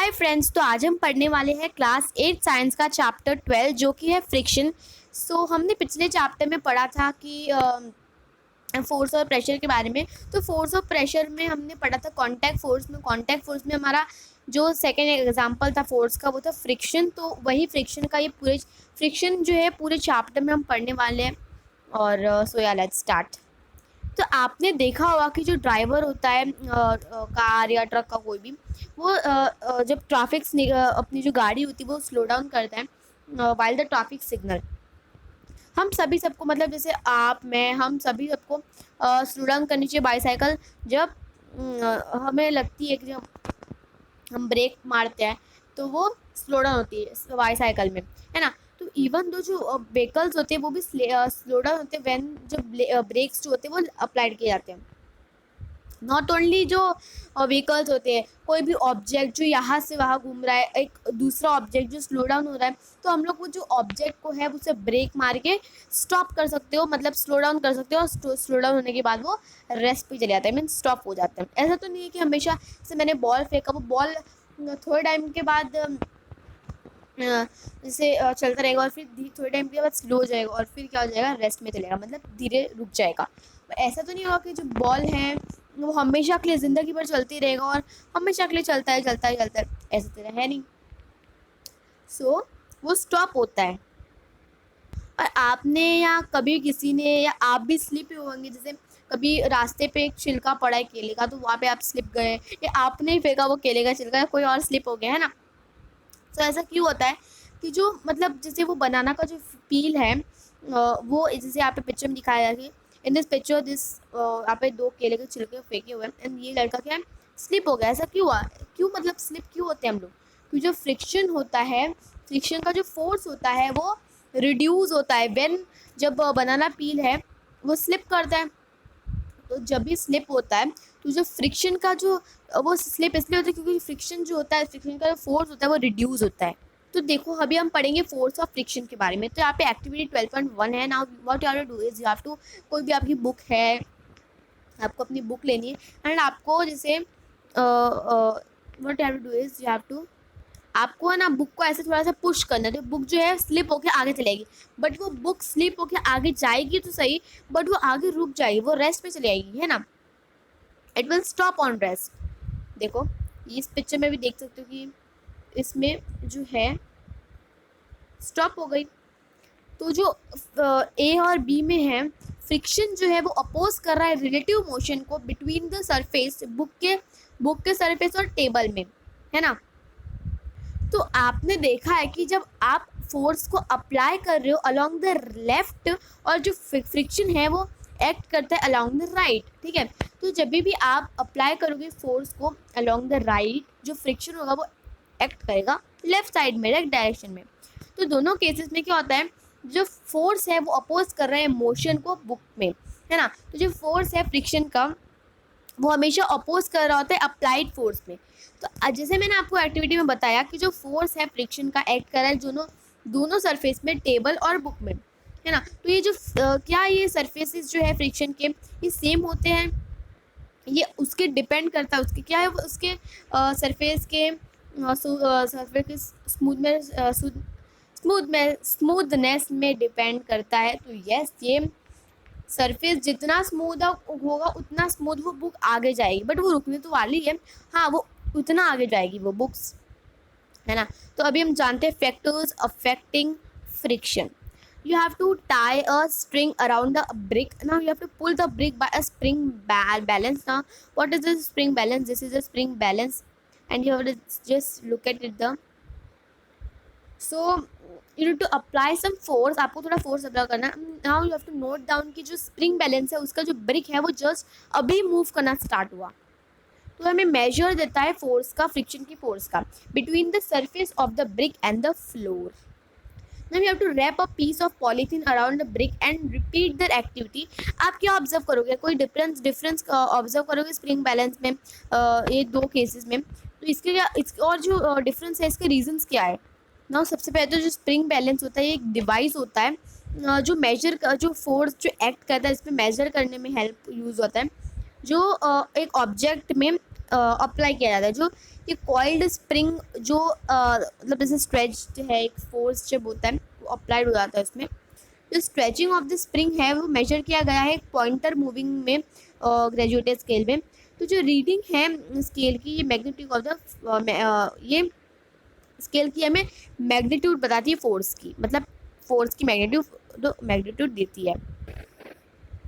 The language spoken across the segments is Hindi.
हाय फ्रेंड्स, तो आज हम पढ़ने वाले हैं क्लास 8 साइंस का चैप्टर 12 जो कि है फ्रिक्शन। हमने पिछले चैप्टर में पढ़ा था कि फोर्स और प्रेशर के बारे में। तो फोर्स और प्रेशर में हमने पढ़ा था कॉन्टैक्ट फोर्स में हमारा जो सेकेंड एग्जांपल था फोर्स का वो था फ्रिक्शन। तो वही फ्रिक्शन का ये पूरे फ्रिक्शन जो है पूरे चैप्टर में हम पढ़ने वाले हैं। और सो या लेट्स स्टार्ट। तो आपने देखा होगा कि जो ड्राइवर होता है कार या ट्रक का कोई भी, वो जब अपनी जो गाड़ी होती है वो स्लो डाउन करता है वाइल द ट्रैफिक सिग्नल। हम सभी सबको मतलब जैसे आप मैं हम सभी सबको स्लो डाउन करनी चाहिए बाईसाइकिल जब हमें लगती है कि जब हम ब्रेक मारते हैं तो वो स्लो डाउन होती है बाईसाइकिल में, है ना। तो इवन दो जो व्हीकल्स होते हैं वो भी स्लो डाउन होते हैं व्हेन जब ब्रेक्स जो होते हैं वो अप्लाइड किए जाते हैं। नॉट ओनली जो व्हीकल्स होते हैं, कोई भी ऑब्जेक्ट जो यहाँ से वहाँ घूम रहा है, एक दूसरा ऑब्जेक्ट जो स्लो डाउन हो रहा है, तो हम लोग वो जो ऑब्जेक्ट को है उसे ब्रेक मार के स्टॉप कर सकते हो, मतलब स्लो डाउन कर सकते हो। और स्लो डाउन होने के बाद वो रेस्ट पे चले जाता है, मीन स्टॉप हो जाता है। ऐसा तो नहीं है कि हमेशा जैसे मैंने बॉल फेंका, वो बॉल थोड़े टाइम के बाद जैसे चलता रहेगा और फिर थोड़े टाइम के बाद स्लो हो जाएगा और फिर क्या हो जाएगा, रेस्ट में चलेगा, मतलब धीरे रुक जाएगा। ऐसा तो नहीं होगा कि जो बॉल है वो हमेशा के लिए ज़िंदगी भर चलती रहेगा और हमेशा के लिए चलता है चलता है चलता है, ऐसा तो है नहीं। वो स्टॉप होता है। और आपने या कभी किसी ने या आप भी स्लिप हुए होंगे, जैसे कभी रास्ते पे एक छिलका पड़ा है केले का तो वहाँ पे आप स्लिप गए, या आपने ही फेंका वो केले का छिलका, या कोई और स्लिप हो गया, है ना। तो ऐसा क्यों होता है कि जो मतलब जैसे वो बनाना का जो पील है वो जैसे यहाँ पे पिक्चर में दिखाया है कि इन दिस पिक्चर दिस यहाँ पे दो केले के छिलके फेंके हुए हैं एंड ये लड़का क्या है, स्लिप हो गया। ऐसा क्यों हुआ, क्यों मतलब स्लिप क्यों होते हैं हम लोग? क्योंकि जो फ्रिक्शन होता है, फ्रिक्शन का जो फोर्स होता है वो रिड्यूस होता है व्हेन जब बनाना पील है वो स्लिप करता है। तो जब भी स्लिप होता है तो जो फ्रिक्शन का जो वो स्लिप इसलिए होता है क्योंकि फ्रिक्शन जो होता है, फ्रिक्शन का जो फोर्स होता है वो रिड्यूस होता है। तो देखो अभी हम पढ़ेंगे फोर्स ऑफ फ्रिक्शन के बारे में। तो यहाँ पे एक्टिविटी 12.1 है। Now what you have to do is you have to, कोई भी आपकी बुक है, आपको अपनी बुक लेनी है एंड आपको जैसे what you have to do is you have to, आपको है ना बुक को ऐसे थोड़ा सा पुश करना है तो बुक जो है स्लिप होके आगे चलेगी। बट वो बुक स्लिप होके आगे जाएगी तो सही, बट वो आगे रुक जाएगी, वो रेस्ट पे चली जाएगी, है ना। It will stop on rest. देखो इस पिक्चर में भी देख सकते हो कि इसमें जो है स्टॉप हो गई। तो जो ए और बी में है, फ्रिक्शन जो है वो अपोज कर रहा है रिलेटिव मोशन को बिटवीन द सरफेस, बुक के सरफेस और टेबल में, है ना। तो आपने देखा है कि जब आप फोर्स को अप्लाई कर रहे हो अलोंग द लेफ्ट और जो फ्रिक्शन है वो एक्ट करता है अलोंग द राइट, ठीक है। तो जब भी आप अप्लाई करोगे फोर्स को अलोंग द राइट, जो फ्रिक्शन होगा वो एक्ट करेगा लेफ्ट साइड में, राइट डायरेक्शन में। तो दोनों केसेस में क्या होता है, जो फोर्स है वो अपोज कर रहे हैं मोशन को बुक में, है ना। तो जो फोर्स है फ्रिक्शन का वो हमेशा अपोज कर रहा होता है अप्लाइड फोर्स में। तो जैसे मैंने आपको एक्टिविटी में बताया कि जो फोर्स है फ्रिक्शन का एक्ट कर रहा है दोनों सरफेस में, टेबल और बुक में, है ना। तो ये जो क्या ये सरफेसेस जो है फ्रिक्शन के ये सेम होते हैं, ये उसके डिपेंड करता है, उसके क्या है उसके सरफेस के सरफेस के स्मूथनेस में डिपेंड करता है। तो यस, ये सरफेस जितना स्मूथ होगा उतना स्मूथ वो बुक आगे जाएगी, बट वो रुकने तो वाली है, हाँ वो उतना आगे जाएगी वो बुक्स, है ना। तो अभी हम जानते हैं factors affecting friction. You have to tie a string around the brick. Now you have to pull the brick by a spring balance. Now what is this spring balance? This is a spring balance and you have to just look at it the, so you need to apply some force, आपको थोड़ा फोर्स अप्लाई करना है। Now you have to note down कि जो स्प्रिंग बैलेंस है उसका जो ब्रिक है वो जस्ट अभी मूव करना स्टार्ट हुआ, तो हमें मेजर देता है फोर्स का, फ्रिक्शन की फोर्स का between the surface of the brick and the floor. Now you have to wrap a piece of polythene around the brick and repeat their activity. आप क्या ऑब्जर्व करोगे, कोई डिफरेंस ऑब्जर्व करोगे स्प्रिंग बैलेंस में ये दो केसेस में? तो इसके क्या और जो डिफरेंस है इसके रीजंस क्या है ना। सबसे पहले तो जो स्प्रिंग बैलेंस होता है ये एक डिवाइस होता है जो मेजर जो फोर्स जो एक्ट करता है इसमें मेजर करने में हेल्प यूज़ होता है। जो एक ऑब्जेक्ट में अप्लाई किया जाता है। जो ये कॉइल्ड स्प्रिंग जो मतलब जैसे स्ट्रेच्ड है, एक फोर्स जब होता है वो अप्लाइड हो जाता है उसमें। जो स्ट्रेचिंग ऑफ द स्प्रिंग है वो मेजर किया गया है पॉइंटर मूविंग में ग्रेजुएटेड स्केल में। तो जो रीडिंग है स्केल की, ये मैग्नीट्यूड ऑफ द ये स्केल की हमें मैग्नीट्यूड बताती है फोर्स की, मतलब फोर्स की मैग्नीट्यूड देती है।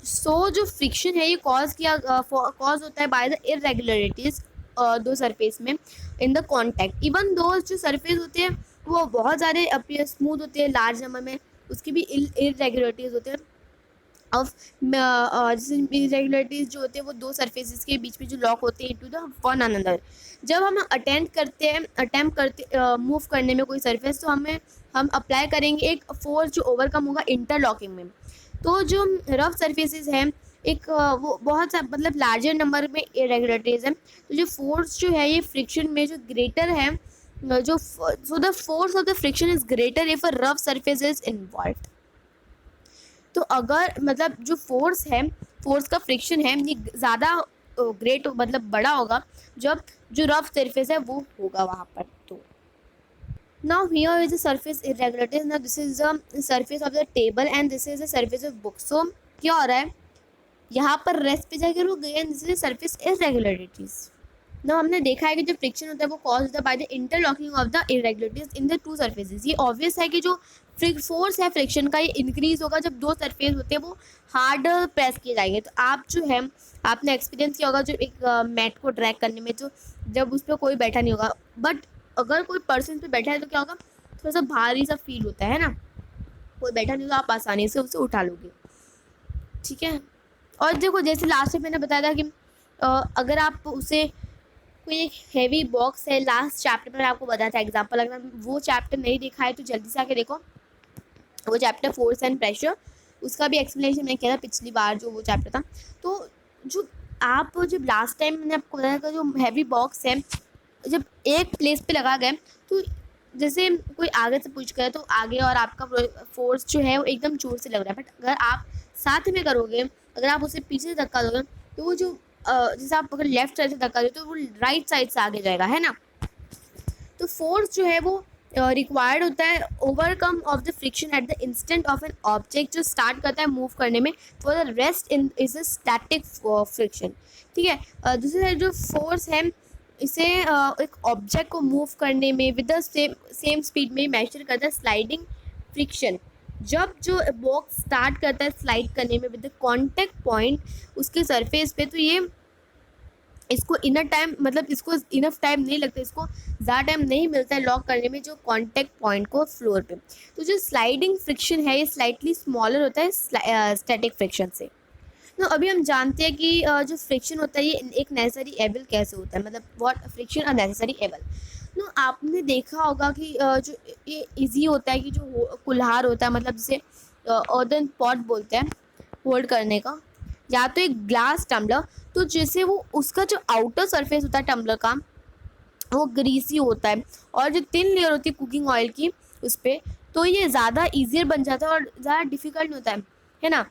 जो फ्रिक्शन है ये कॉज होता है बाय द इरेगुलरिटीज दो सरफेस में in the contact. Even though जो सरफेस होते हैं वो बहुत ज़्यादा अपीयर स्मूथ होते हैं लार्ज नंबर में, उसकी भी इरेगुलरिटीज होते हैं। ऑफ जैसे इरेगुलरिटीज जो होते हैं वो दो सरफेसेस के बीच में जो लॉक होते हैं इनटू द वन अनदर। जब हम अटेम्प्ट करते मूव करने में कोई सरफेस, तो हम अप्लाई करेंगे एक फोर्स जो ओवरकम होगा इंटरलॉकिंग में। तो जो रफ सरफेसेस हैं एक वो बहुत सा मतलब लार्जर नंबर में इरेगुलरिटीज है। तो जो फोर्स जो है ये फ्रिक्शन में जो ग्रेटर है, जो so the force of the friction is greater if a rough surface is involve. तो अगर मतलब जो फोर्स का फ्रिक्शन है ये ज़्यादा ग्रेट मतलब बड़ा होगा जब जो रफ सरफेस है वो होगा वहाँ पर। तो now here is the surface irregularities. Now this is the surface of the table and this is the surface of book. So क्या हो रहा है, यहाँ पर रेस्ट पे जाकर रुक गए and this is surface irregularities. ना हमने देखा है कि जो फ्रिक्शन होता है वो कॉज होता है by the interlocking of the irregularities in the two surfaces. ये ऑब्वियस है कि जो फोर्स है फ्रिक्शन का ये इंक्रीज होगा जब दो सरफेस होते हैं वो हार्ड प्रेस किए जाएंगे। तो आप जो है आपने एक्सपीरियंस किया होगा जो एक मैट को ड्रैग करने में, तो जब उस पर कोई बैठा नहीं होगा, बट अगर कोई पर्सन पे बैठा है तो क्या होगा, थोड़ा सा भारी सा फील होता है ना। कोई बैठा नहीं होगा आप आसानी से उसे उठा लोगे, ठीक है। और देखो जैसे लास्ट में मैंने बताया था कि अगर आप उसे कोई एक हैवी बॉक्स है, लास्ट चैप्टर में आपको बताया था एग्जांपल, अगर वो चैप्टर नहीं देखा है तो जल्दी से आके देखो वो चैप्टर फोर्स एंड प्रेशर, उसका भी एक्सप्लेनेशन मैंने किया था पिछली बार जो वो चैप्टर था। तो जब लास्ट टाइम मैंने आपको बताया था जो हैवी बॉक्स है जब एक प्लेस पे लगा गया, तो जैसे कोई आगे से पुश करे तो आगे और आपका फोर्स जो है वो एकदम जोर से लग रहा है, बट अगर आप साथ में करोगे, अगर आप उसे पीछे से धक्का दोगे तो वो जो जैसे आप अगर लेफ्ट साइड से धक्का दो तो वो राइट साइड से आगे जाएगा, है ना। तो फोर्स जो है वो रिक्वायर्ड होता है overcome of the friction at the instant of an object जो स्टार्ट करता है मूव करने में, for the rest in is a static friction, ठीक है। दूसरी साइड जो फोर्स है इसे एक ऑब्जेक्ट को मूव करने में विद द सेम स्पीड में मेजर करता है स्लाइडिंग फ्रिक्शन। जब जो बॉक्स स्टार्ट करता है स्लाइड करने में विद द कॉन्टैक्ट पॉइंट उसके सरफेस पे, तो ये इसको इनर टाइम मतलब इसको इनफ टाइम नहीं लगता, इसको ज़्यादा टाइम नहीं मिलता है लॉक करने में जो कॉन्टैक्ट पॉइंट को फ्लोर पे। तो जो स्लाइडिंग फ्रिक्शन है ये स्लाइटली स्मॉलर होता है स्टैटिक फ्रिक्शन से। तो अभी हम जानते हैं कि जो फ्रिक्शन होता है ये एक नेसेसरी एबल कैसे होता है, मतलब what friction a necessary able. तो आपने देखा होगा कि जो ये इजी होता है कि जो कुल्हार होता है, मतलब जिसे अर्दन पॉट बोलते हैं होल्ड करने का, या तो एक ग्लास टम्बलर, तो जैसे वो उसका जो आउटर सरफेस होता है टम्बलर का वो ग्रीसी होता है और जो थिन लेयर होती है कुकिंग ऑयल की उस पर, तो ये ज़्यादा ईजियर बन जाता है और ज़्यादा डिफ़िकल्ट नहीं होता है ना।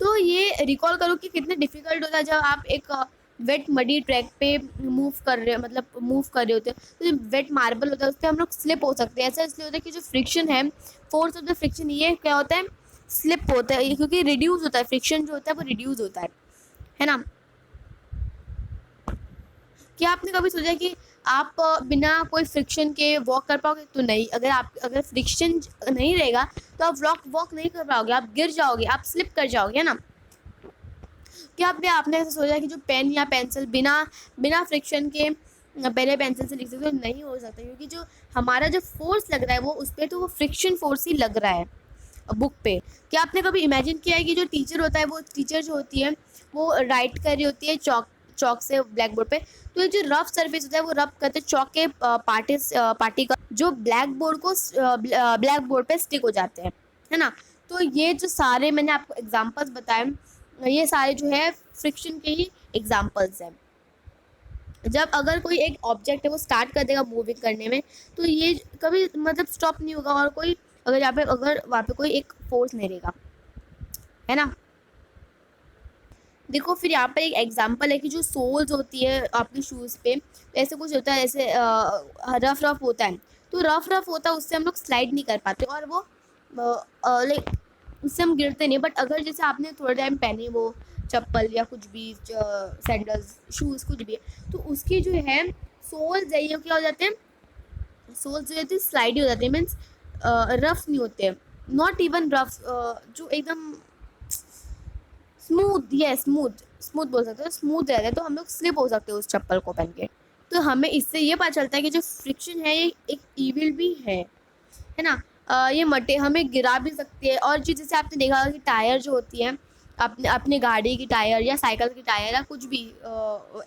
तो ये रिकॉल करो कि कितना डिफ़िकल्ट होता है जब आप एक वेट मडी ट्रैक पे मूव कर रहे हो, मतलब मूव कर रहे होते हैं, तो जो वेट मार्बल होता है उस पर हम लोग स्लिप हो सकते हैं। ऐसा इसलिए होता है कि जो फ्रिक्शन है, फोर्स ऑफ द फ्रिक्शन, ये क्या होता है, स्लिप होता है, क्योंकि रिड्यूस होता है, फ्रिक्शन जो होता है वो रिड्यूस होता है ना। क्या आपने कभी सोचा कि आप बिना कोई फ्रिक्शन के वॉक कर पाओगे? तो नहीं। अगर फ्रिक्शन नहीं रहेगा तो आप वॉक नहीं कर पाओगे, आप गिर जाओगे, आप स्लिप कर जाओगे, है ना। क्या आपने ऐसा सोचा कि जो पेन या पेंसिल बिना बिना फ्रिक्शन के पेन या पेंसिल से लिख सकते हो? नहीं हो सकता, क्योंकि जो हमारा जो फोर्स लग रहा है वो उस पर, तो वो फ्रिक्शन फोर्स ही लग रहा है बुक पे। क्या आपने कभी इमेजिन किया है कि जो टीचर होता है, वो टीचर जो होती है वो राइट कर रही होती है चौक से ब्लैक बोर्ड पे, तो जो रफ सरफेस होता है वो रफ करते चौक के पार्टी का जो ब्लैक बोर्ड पे स्टिक हो जाते हैं, है ना। तो ये जो सारे मैंने आपको एग्जांपल्स बताए, ये सारे जो है फ्रिक्शन के ही एग्जांपल्स हैं। जब अगर कोई एक ऑब्जेक्ट है वो स्टार्ट कर देगा मूविंग करने में, तो ये कभी मतलब स्टॉप नहीं होगा, और कोई अगर वहाँ पे कोई एक फोर्स नहीं रहेगा, है ना। देखो फिर यहाँ पर एक एग्जांपल है कि जो सोल्स होती है आपके शूज़ पे, ऐसे कुछ होता है, ऐसे रफ रफ होता है, तो रफ रफ होता है, उससे हम लोग स्लाइड नहीं कर पाते और वो लाइक उससे हम गिरते नहीं। बट अगर जैसे आपने थोड़ा टाइम पहने वो चप्पल या कुछ भी सैंडल्स शूज़ कुछ भी है, तो उसकी जो है सोल्स है ये क्या हो जाते हैं, सोल्स जो होती है स्लाइडी हो जाती है, मीन्स रफ नहीं होते, नॉट इवन रफ, जो एकदम स्मूथ, ये स्मूथ स्मूथ बोल सकते हो, स्मूथ रहता है, तो हम लोग स्लिप हो सकते हैं उस चप्पल को पहन के। तो हमें इससे ये पता चलता है कि जो फ्रिक्शन है ये एक ईविल भी है ना। ये मटे हमें गिरा भी सकती है। और जी जैसे आपने देखा होगा कि टायर जो होती है, अपने अपने गाड़ी की टायर या साइकिल की टायर या कुछ भी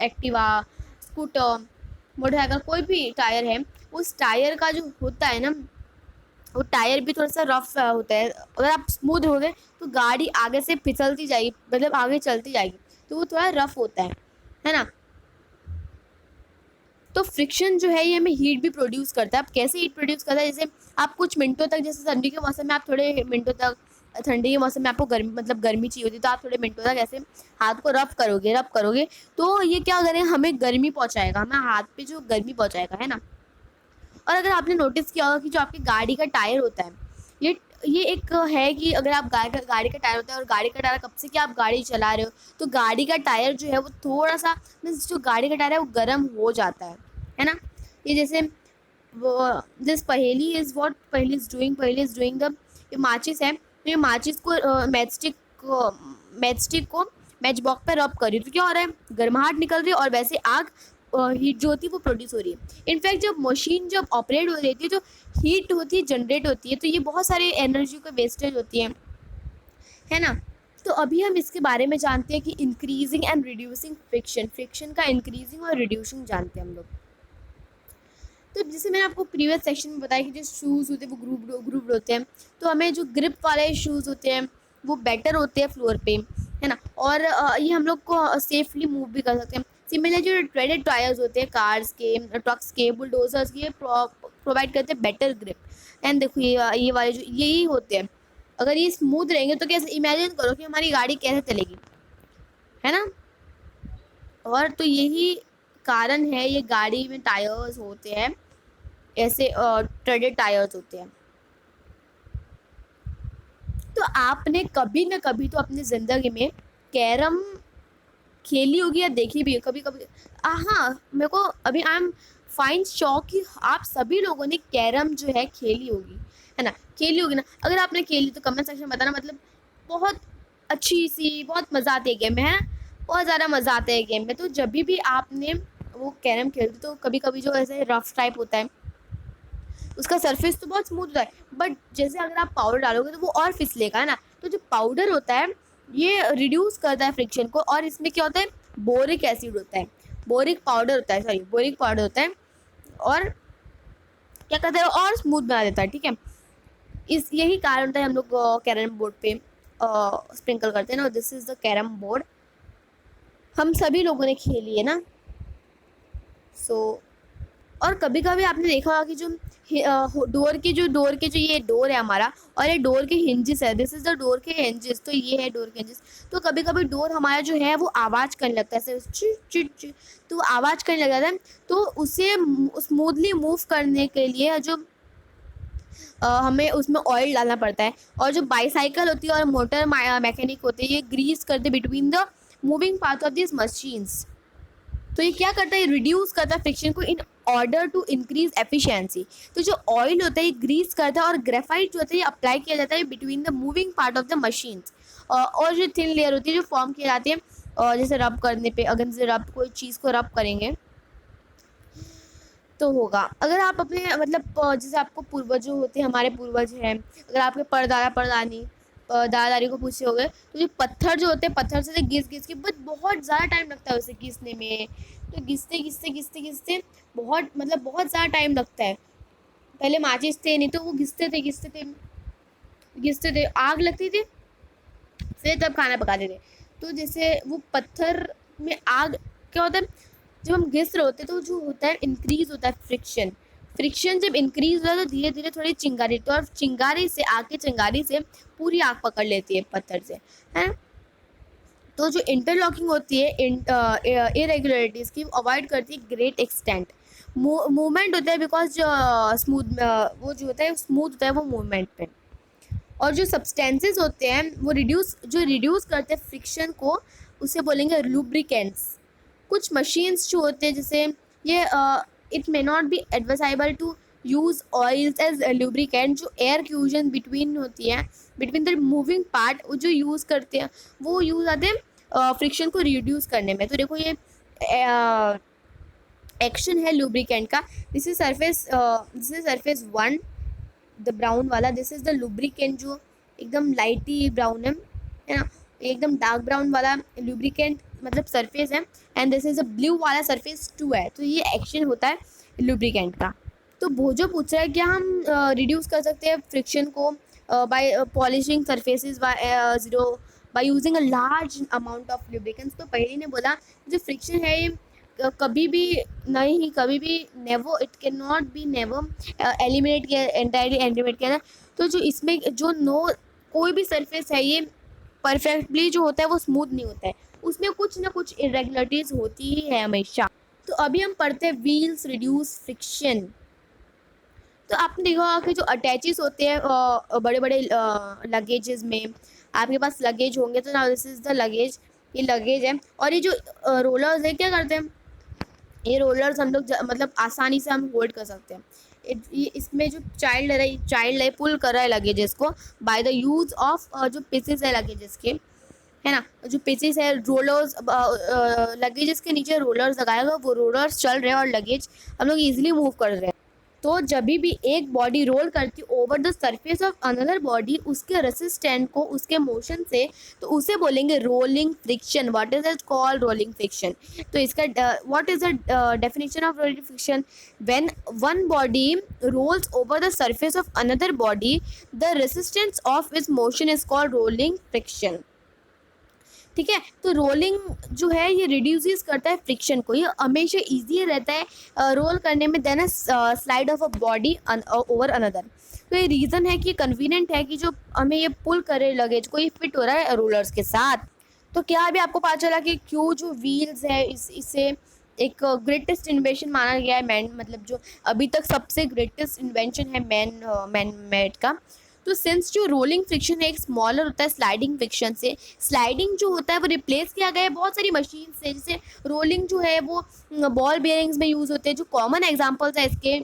एक्टिवा, स्कूटर, मोटरसाइकिल, कोई भी टायर है, उस टायर का जो होता है ना, वो टायर भी थोड़ा सा रफ होता है। अगर आप स्मूथ रहोगे तो गाड़ी आगे से फिसलती जाएगी, मतलब आगे चलती जाएगी, तो वो थोड़ा रफ होता है ना। तो फ्रिक्शन जो है ये हमें हीट भी प्रोड्यूस करता है। अब कैसे हीट प्रोड्यूस करता है, जैसे आप कुछ मिनटों तक, जैसे ठंडी के मौसम में आप थोड़े मिनटों तक, ठंडी के मौसम में आपको गर्मी मतलब गर्मी चाहिए होती है, तो आप थोड़े मिनटों तक ऐसे हाथ को रफ करोगे, तो ये क्या करेगा, हमें गर्मी पहुंचाएगा, हमें हाथ पे जो गर्मी पहुंचाएगा, है ना। और अगर आपने नोटिस किया होगा कि जो आपकी गाड़ी का टायर होता है, ये ये एक है कि अगर आप गाड़ी का टायर होता है, और गाड़ी का टायर कब से कि आप गाड़ी चला रहे हो, तो गाड़ी का टायर जो है वो थोड़ा सा, मीन्स जो गाड़ी का टायर है वो गर्म हो जाता है ना। ये जैसे वो दिस पहेली इज़ व्हाट पहेली इज़ डूइंग द, ये माचिस है, तो ये माचिस को मैच स्टिक को मैच बॉक्स पे रब कर रही है, तो क्या हो रहा है, गर्माहट निकल रही है, और वैसे आग हीट जो होती है वो प्रोड्यूस हो रही है। इनफैक्ट जब मशीन जब ऑपरेट हो रही थी, जो हीट होती है जनरेट होती है, तो ये बहुत सारी एनर्जी का वेस्टेज होती है ना। तो अभी हम इसके बारे में जानते हैं कि increasing and reducing friction, friction का इंक्रीजिंग और रिड्यूसिंग जानते हैं हम लोग। तो जैसे मैंने आपको प्रीवियस सेक्शन में बताया कि जो शूज़ होते हैं वो ग्रुप्ड होते हैं, तो हमें जो ग्रिप वाले शूज़ होते हैं वो बेटर होते हैं फ्लोर पे, है ना। और ये हम लोग को सेफली मूव भी कर सकते हैं। सिमिलर जो ट्रेडेड टायर्स होते हैं कार्स के, ट्रक्स के, बुलडोजर्स के, ये प्रोवाइड करते हैं बेटर ग्रिप। एंड देखो ये वाले जो यही होते हैं, अगर ये स्मूथ रहेंगे तो कैसे, इमेजिन करो कि हमारी गाड़ी कैसे चलेगी, है ना। और तो यही कारण है, ये गाड़ी में टायर्स होते हैं, ऐसे ट्रेडेड टायर्स होते हैं। तो आपने कभी ना कभी तो अपनी ज़िंदगी में कैरम खेली होगी या देखी भी है कभी कभी। हाँ, मेरे को अभी आई एम फाइन शौक कि आप सभी लोगों ने कैरम जो है खेली होगी, है ना, खेली होगी ना। अगर आपने खेली तो कमेंट सेक्शन में बताना, मतलब बहुत अच्छी सी, बहुत मज़ा आती है गेम में, है ना, बहुत ज़्यादा मज़ा आता है गेम में। तो जब भी आपने वो कैरम खेलते तो कभी कभी जो ऐसे रफ टाइप होता है, उसका सरफेस तो बहुत स्मूथ होता है, बट जैसे अगर आप पाउडर डालोगे तो वो और फिसलेगा, है ना। तो जो पाउडर होता है ये रिड्यूस करता है फ्रिक्शन को, और इसमें क्या होता है, बोरिक एसिड होता है, बोरिक पाउडर होता है, सॉरी बोरिक पाउडर होता है, और क्या करता है, और स्मूथ बना देता है, ठीक है। इस यही कारण होता है हम लोग कैरम बोर्ड पे स्प्रिंकल करते हैं ना। This is the carrom board, हम सभी लोगों ने खेली है ना। सो और कभी कभी आपने देखा होगा कि जो डोर के जो ये डोर है हमारा, और ये डोर के हिंजेस है, दिस इज द डोर के हिंजेस, तो ये है डोर के हिंजेस। तो कभी कभी डोर हमारा जो है वो आवाज़ करने लगता है, ऐसे चिट चिट चिट, तो आवाज़ करने लग जाता है। तो उसे स्मूथली मूव करने के लिए जो हमें उसमें ऑयल डालना पड़ता है, और जो बाईसाइकिल होती है और मोटर मैकेनिक होते हैं, ये ग्रीस करते between the moving part of this machines. तो ये क्या करता है, रिड्यूस करता है फ्रिक्शन को in order to increase efficiency. तो जो ऑयल होता है ये ग्रीस करता है, और ग्रेफाइट जो होता है ये अप्लाई किया जाता है between the moving part of the machines. और जो थिन लेयर होती है जो फॉर्म की जाती है, और जैसे रब करने पे, अगर जैसे रब कोई चीज़ को रब करेंगे तो होगा। अगर आप अपने मतलब जैसे आपको पूर्वज जो होते हैं, हमारे पूर्वज हैं, अगर आपके परदादा परदानी दादा दादी को पूछे होगे, तो जो पत्थर जो होते हैं, पत्थर से घिस घिस के, बट बहुत ज़्यादा टाइम लगता है उसे घिसने में। तो घिसते घिसते घिसते घिसते बहुत, मतलब बहुत ज़्यादा टाइम लगता है। पहले माचिस थे नहीं, तो वो घिसते थे घिसते थे घिसते थे, आग लगती थी, फिर तब खाना पकाते थे। तो जैसे वो पत्थर में आग क्या होता है, जब हम घिस रहे होते हैं तो जो होता है इंक्रीज होता है फ्रिक्शन। फ्रिक्शन जब इंक्रीज होता है तो धीरे धीरे थोड़ी चिंगारी, तो और चिंगारी से आग की चिंगारी से पूरी आग पकड़ लेती है पत्थर से, है। तो जो इंटरलॉकिंग होती है इरेगुलरिटीज़ की अवॉइड करती है ग्रेट एक्सटेंट। मूवमेंट होता है बिकॉज स्मूथ वो जो होता है स्मूथ होता है वो मूवमेंट पे। और जो सब्सटेंसेस होते हैं वो रिड्यूस करते हैं फ्रिक्शन को, उसे बोलेंगे लुब्रिकेंट्स। कुछ मशीन्स जो होते हैं जैसे ये it may not be advisable to use oils as lubricant. जो एयर फ्यूजन बिटवीन होती है, बिटवीन द मूविंग पार्ट, वो जो यूज़ करते हैं वो यूज़ आते हैं फ्रिक्शन को रिड्यूस करने में। तो देखो ये एक्शन है लुब्रिकेंट का। This is surface one, the brown वाला, दिस इज द लुब्रिकेंट जो एकदम लाइटी ब्राउन है ना, एकदम डार्क ब्राउन वाला लुब्रिकेंट मतलब सरफेस है। And this is a blue वाला सरफेस टू है। तो ये एक्शन होता है लुब्रिकेंट का। तो भोजो पूछ रहा है क्या हम रिड्यूस कर सकते हैं फ्रिक्शन को by polishing surfaces by using a large amount of lubricants. तो पहले ने बोला जो फ्रिक्शन है ये कभी भी नहीं, कभी भी never, it can not be never eliminate किया, एंटायरली एलिमिनेट किया। तो जो इसमें जो कोई भी सरफेस है ये परफेक्टली जो होता है वो स्मूथ नहीं होता है, उसमें कुछ ना कुछ इरेगुलरिटीज होती ही है हमेशा। तो अभी हम पढ़ते हैं व्हील्स रिड्यूस फ्रिक्शन। तो आपने देखा होगा कि जो अटैचेस होते हैं बड़े बड़े लगेजेस में, आपके पास लगेज होंगे तो ना दिस इज द लगेज, ये लगेज है। और ये जो रोलर्स है क्या करते हैं, ये रोलर्स हम लोग मतलब आसानी से हम होल्ड कर सकते हैं। इसमें जो चाइल्ड है पुल कर रहा है लगेजेस को बाय द यूज ऑफ जो पीसेस है लगेजेस के, है ना, जो पीसेस है रोलर्स, लगेजेस के नीचे रोलर्स लगाएगा, वो रोलर्स चल रहे हैं और लगेज हम लोग इजीली मूव कर रहे हैं। तो जब भी एक बॉडी रोल करती over the surface of another body उसके रेसिस्टेंट को उसके मोशन से, तो उसे बोलेंगे rolling friction. What is it called, rolling friction. तो इसका what is the definition of rolling friction, when one body rolls over the surface of another body the resistance of its motion is called rolling friction. ठीक है, तो रोलिंग जो है ये रिड्यूस करता है फ्रिक्शन को, ये हमेशा ईजी रहता है रोल करने में then slide of a body over another. तो ये रीज़न है कि कन्वीनियंट है कि जो हमें ये पुल करे लगेज को, ये फिट हो रहा है रोलर्स के साथ। तो क्या अभी आपको पता चला कि क्यों जो व्हील्स है इसे एक ग्रेटेस्ट इन्वेंशन माना गया है मैन, मतलब जो अभी तक सबसे ग्रेटेस्ट इन्वेंशन है मैन मेड का। तो सिंस जो रोलिंग फ्रिक्शन है एक स्मॉलर होता है स्लाइडिंग फ्रिक्शन से, स्लाइडिंग जो होता है वो रिप्लेस किया गया है बहुत सारी मशीन से। जैसे रोलिंग जो है वो बॉल बेयरिंग्स में यूज़ होते हैं, जो कॉमन एग्जांपल्स है इसके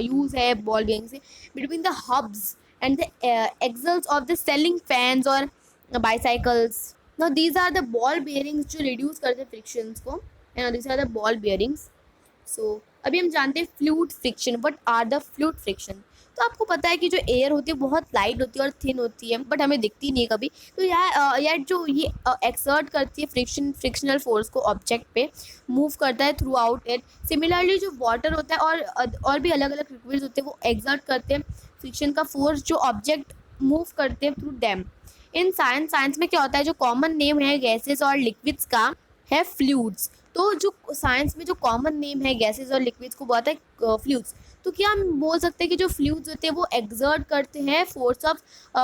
यूज़ है बॉल बेयरिंग से between the hubs and the axles of the ceiling fans और bicycles. Now these are the ball bearings जो रिड्यूस करते हैं फ्रिक्शंस को, and these are the ball bearings. So अभी हम जानते हैं fluid friction. What are the fluid friction. तो आपको पता है कि जो एयर होती है बहुत लाइट होती है और थिन होती है, बट हमें दिखती नहीं है कभी। तो यार जो ये एक्सर्ट करती है फ्रिक्शनल फोर्स को ऑब्जेक्ट पे, मूव करता है थ्रू आउट इट। सिमिलरली जो वाटर होता है और भी अलग अलग लिक्विड्स होते हैं वो एक्सर्ट करते हैं फ्रिक्शन का फोर्स जो ऑब्जेक्ट मूव करते हैं थ्रू डैम। इन साइंस में क्या होता है, जो कॉमन नेम है गैसेस और लिक्विड्स का है फ्लूइड्स। तो जो साइंस में जो कॉमन नेम है गैसेस और लिक्विड्स को बोलता है फ्लूइड्स। तो क्या हम बोल सकते हैं कि जो फ्लूइड्स होते हैं वो एक्सर्ट करते हैं फोर्स ऑफ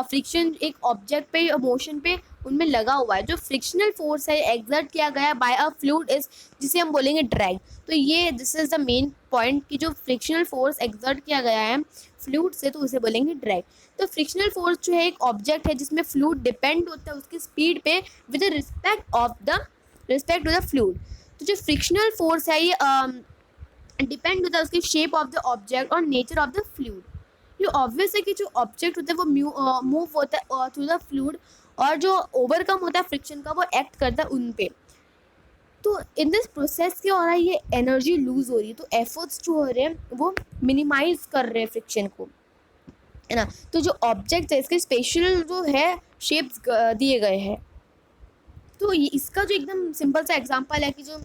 फ्रिक्शन एक ऑब्जेक्ट पे मोशन पे उनमें लगा हुआ है। जो फ्रिक्शनल फोर्स है एक्सर्ट किया गया बाय अ फ्लूइड इज जिसे हम बोलेंगे ड्रैग। तो ये this is the main point कि जो फ्रिक्शनल फोर्स एक्सर्ट किया गया है फ्लूइड से तो उसे बोलेंगे ड्रैग। तो फ्रिक्शनल फोर्स जो है एक ऑब्जेक्ट है जिसमें फ्लूइड डिपेंड होता है उसकी स्पीड पे with respect to the fluid. तो जो फ्रिक्शनल फोर्स है ये डिपेंड होता है उसकी शेप ऑफ द ऑब्जेक्ट और नेचर ऑफ द फ्लूइड। ये ऑब्वियस है कि जो ऑब्जेक्ट होता है वो मूव होता है थ्रू द फ्लूइड, और जो ओवरकम होता है फ्रिक्शन का वो एक्ट करता है उन पे। तो इन दिस प्रोसेस क्या हो रहा है, ये एनर्जी लूज हो रही है, तो एफर्ट्स जो हो रहे हैं वो मिनिमाइज कर रहे हैं फ्रिक्शन को, है ना। तो जो ऑब्जेक्ट है इसके स्पेशल जो है शेप्स दिए गए हैं। तो ये इसका जो एकदम सिंपल सा एग्जांपल है कि जो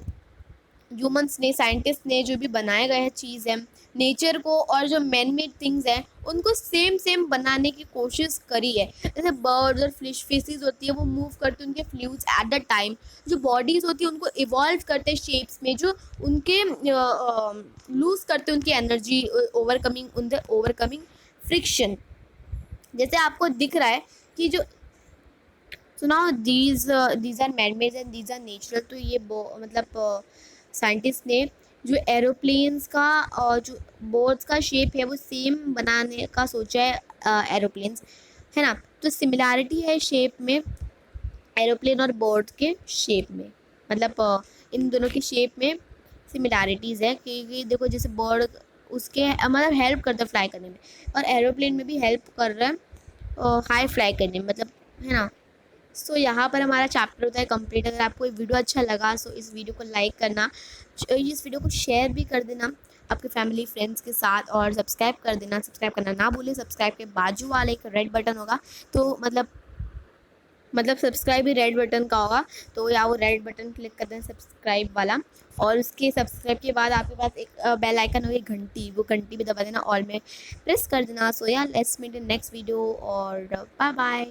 ह्यूमंस ने, साइंटिस्ट ने जो भी बनाए गए हैं चीज़ है नेचर को और जो मैन मेड थिंग्स हैं उनको सेम बनाने की कोशिश करी है। जैसे बर्ड्स और फिशेस होती है वो मूव करते हैं उनके फ्लूइड्स एट द टाइम। जो बॉडीज़ होती है उनको इवॉल्व करते हैं शेप्स में जो उनके लूज़ करते हैं उनकी एनर्जी ओवरकमिंग फ्रिक्शन। जैसे आपको दिख रहा है कि जो so now these are man made and these are natural. तो ये मतलब साइंटिस्ट ने जो एरोप्लेन्स का और जो बोर्ड्स का शेप है वो सेम बनाने का सोचा है, एरोप्लेन्स, है ना। तो सिमिलैरिटी है शेप में, एरोप्लेन और बोर्ड के शेप में, मतलब इन दोनों की शेप में सिमिलैरिटीज़ है कि देखो जैसे बर्ड उसके मतलब हेल्प करता है फ्लाई करने में, और एरोप्लेन में भी हेल्प कर रहा है हाई फ्लाई करने में, मतलब, है ना। सो यहाँ पर हमारा चैप्टर होता है कंप्लीट। अगर आपको ये वीडियो अच्छा लगा सो इस वीडियो को लाइक करना, इस वीडियो को शेयर भी कर देना आपके फैमिली फ्रेंड्स के साथ, और सब्सक्राइब कर देना। सब्सक्राइब करना ना भूलें। सब्सक्राइब के बाजू वाले एक रेड बटन होगा, तो मतलब सब्सक्राइब ही रेड बटन का होगा, तो या वो रेड बटन क्लिक कर दें सब्सक्राइब वाला, और उसके सब्सक्राइब के बाद आपके पास एक बेल आइकन होगी घंटी, वो घंटी भी दबा देना, ऑल में प्रेस कर देना। सो या let's meet in next video, और बाय बाय।